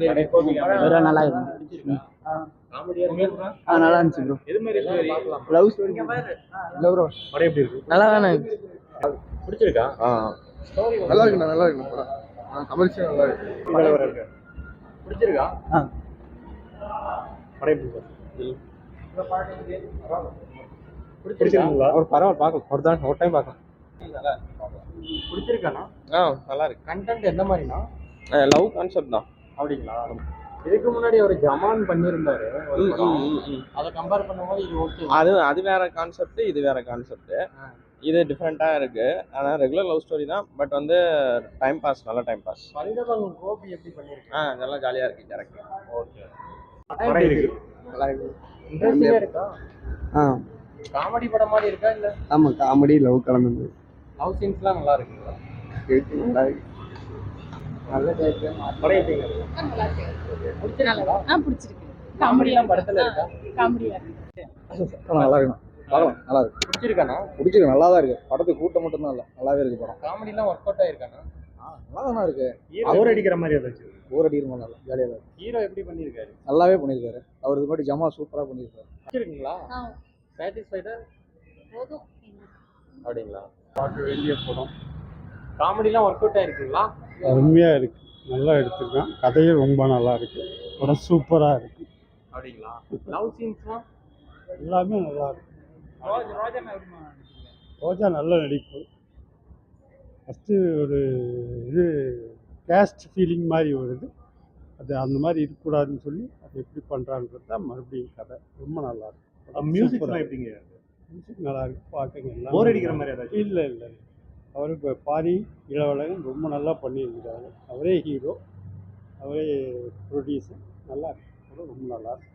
வேற நல்லா இருக்கு. நல்லா இருந்துச்சு ப்ரோ. லவ் ஸ்டோரி இல்ல ப்ரோ. படம் எப்படி இருக்கு? நல்லா தானே இருக்கு. பிடிச்சிருக்கா? நல்லா இருக்குண்ணா, நல்லா இருக்கு படம். கமர்ஷியல் நல்லா இருக்கு. பிடிச்சிருக்கா? படம் எப்படி இருக்கு? பிடிச்சிருக்கீங்களா? ஒரு பரவாயில்ல, பார்க்கலாம். ஒரு டைம் பார்க்கலாம். பிடிச்சிருக்காண்ணா? நல்லா இருக்கு. கண்டென்ட் எந்த மாதிரினா? லவ் கான்செப்ட் தான். அப்படிங்களா? இதுக்கு முன்னாடி ஒரு ஜமான் பண்ணியிருந்தாரு, அதை கம்பேர் பண்ணும்போது இது ஓகே. அது வேற கான்செப்ட், இது வேற கான்செப்ட். இது டிஃப்ரெண்ட்டாக இருக்கு. ஆனால் ரெகுலர் லவ் ஸ்டோரி தான். பட் வந்து டைம் பாஸ், நல்ல டைம் பாஸ். பரிதவன் கோபி எப்படி பண்ணியிருக்கேன்? நல்லா ஜாலியாக இருக்கு கேரக்டர். ஓகே. படம் இருக்கு. நல்லா இருக்கு. இன்ட்ரெஸ்டிங்கா இருக்கா? காமெடி படம் மாதிரி இருக்கா இல்ல? ஆமாம், காமெடி லவ் கலந்து. லவ் சீன்ஸ்லாம் நல்லா இருக்குங்களா? நல்லா இருக்கு. நல்ல டைப்ல படம் எப்படி இருக்கு? பிடிச்சிருக்கு. பிடிச்சிருக்கு. காமெடிலாம் படத்துல இருக்கா? காமெடியா இருக்கு. நல்லா இருக்குண்ணா, பார்க்கலாம். நல்லா இருக்கு. பிடிச்சிருக்காண்ணா? பிடிச்சிருக்கு, நல்லா தான் இருக்கு. படத்துக்கு கூட்டம் மட்டும் தான் இல்லை, நல்லாவே இருக்கு படம். காமெடிலாம் ஒர்க் அவுட் ஆயிருக்காண்ணா? நல்லா தானே இருக்கு. அவர் அடிக்கிற மாதிரி ஏதாச்சும்? போர் அடிக்கிற மாதிரி நல்லா ஜாலியாக தான் இருக்கு. ஹீரோ எப்படி பண்ணியிருக்காரு? நல்லாவே பண்ணியிருக்காரு. அவர் இது மாதிரி ஜமா சூப்பராக பண்ணியிருக்காரு. பிடிச்சிருக்குங்களா? சாட்டிஸ்ஃபைடா? போதும். அப்படிங்களா? பார்க்க வேண்டிய படம். காமெடிலாம் ஒர்க் அவுட் ஆயிருக்குங்களா? அருமையாக இருக்கு, நல்லா எடுத்திருக்கான். கதையும் ரொம்ப நல்லா இருக்கு. படம் சூப்பராக இருக்கு. அப்படிங்களா? லவ் சீன்ஸ்லாம் எல்லாமே நல்லா இருக்கு. ரோஜா நல்ல நடிப்பு. ஃபஸ்ட்டு ஒரு இது கேஸ்ட் ஃபீலிங் மாதிரி வருது. அது அந்த மாதிரி இருக்கக்கூடாதுன்னு சொல்லி அது எப்படி பண்ணுறான்றது தான் மறுபடியும் கதை. ரொம்ப நல்லா இருக்கு. மியூசிக்லாம் எப்படிங்க? மியூசிக் நல்லா இருக்கு, பாட்டுங்க எல்லாம். போர் அடிக்கிற மாதிரி ஏதாச்சும்? இல்லை இல்லை, அவர் இப்போ பாரி இளவழகன் ரொம்ப நல்லா பண்ணியிருக்கிறாரு. அவரே ஹீரோ, அவரே ப்ரொடியூசர். நல்லா இருக்கு, ரொம்ப நல்லா இருக்கு.